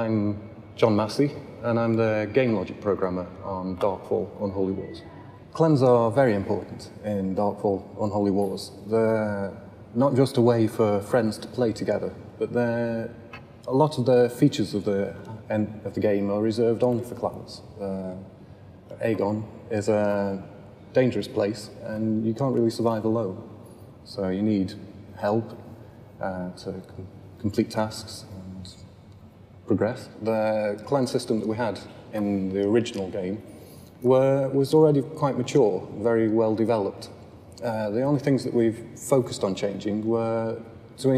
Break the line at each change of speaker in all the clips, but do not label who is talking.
I'm John Massey, and I'm the game logic programmer on Darkfall, Unholy Wars. Clans are very important in Darkfall, Unholy Wars. They're not just a way for friends to play together, but a lot of the features of the game are reserved only for clans. Aegon is a dangerous place, and you can't really survive alone. So you need help to complete tasks and progress. The clan system that we had in the original game was already quite mature, very well developed. The only things that we've focused on changing were to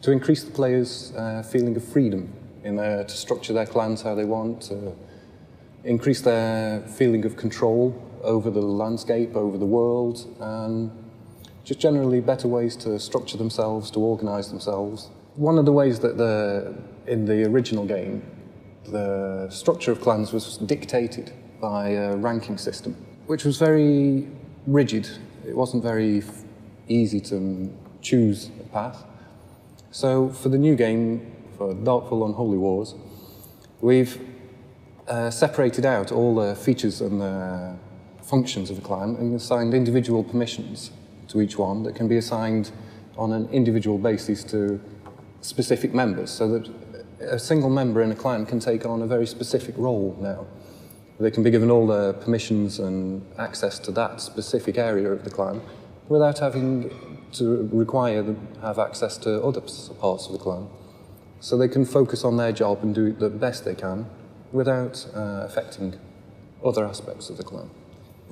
increase the players' feeling of freedom to structure their clans how they want, to increase their feeling of control over the landscape, over the world, and just generally better ways to structure themselves, to organize themselves. One of the ways that in the original game, the structure of clans was dictated by a ranking system, which was very rigid. It wasn't very easy to choose a path. So for the new game, for Darkfall Unholy Wars, we've separated out all the features and the functions of a clan and assigned individual permissions to each one that can be assigned on an individual basis to specific members, so that a single member in a clan can take on a very specific role now. They can be given all the permissions and access to that specific area of the clan without having to have access to other parts of the clan. So they can focus on their job and do the best they can without affecting other aspects of the clan.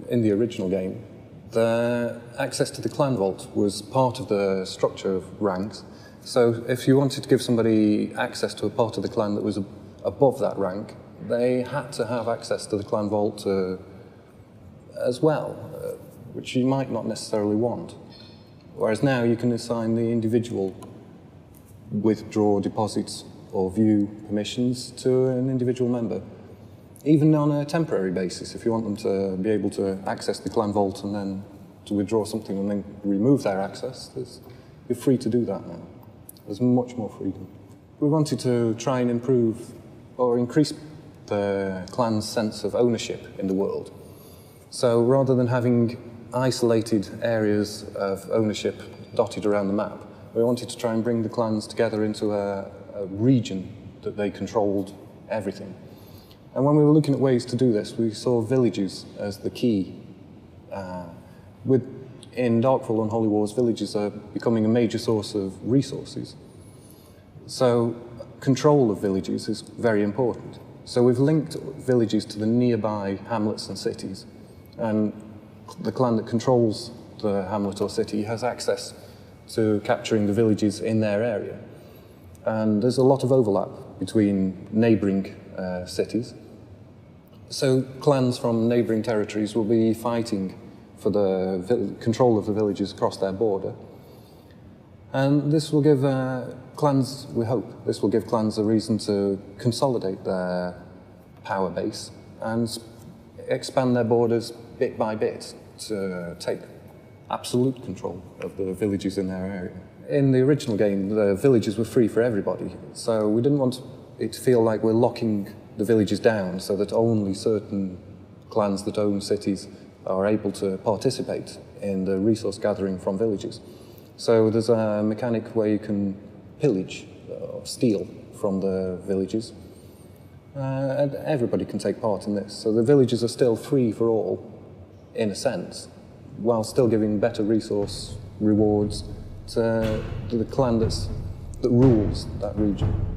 In the original game, the access to the clan vault was part of the structure of ranks. So if you wanted to give somebody access to a part of the clan that was above that rank, they had to have access to the clan vault as well, which you might not necessarily want. Whereas now you can assign the individual withdraw deposits or view permissions to an individual member, even on a temporary basis. If you want them to be able to access the clan vault and then to withdraw something and then remove their access, you're free to do that now. There's much more freedom. We wanted to try and improve or increase the clan's sense of ownership in the world. So rather than having isolated areas of ownership dotted around the map, we wanted to try and bring the clans together into a region that they controlled everything. And when we were looking at ways to do this, we saw villages as the key. In Darkfall Unholy Wars, villages are becoming a major source of resources. So control of villages is very important. So we've linked villages to the nearby hamlets and cities. And the clan that controls the hamlet or city has access to capturing the villages in their area. And there's a lot of overlap between neighbouring cities. So clans from neighbouring territories will be fighting for the control of the villages across their border. And this will give clans, we hope, this will give clans a reason to consolidate their power base and expand their borders bit by bit to take absolute control of the villages in their area. In the original game, the villages were free for everybody, so we didn't want it to feel like we're locking the villages down so that only certain clans that own cities are able to participate in the resource gathering from villages. So there's a mechanic where you can pillage or steal from the villages, and everybody can take part in this. So the villages are still free for all, in a sense, while still giving better resource rewards to the clan that rules that region.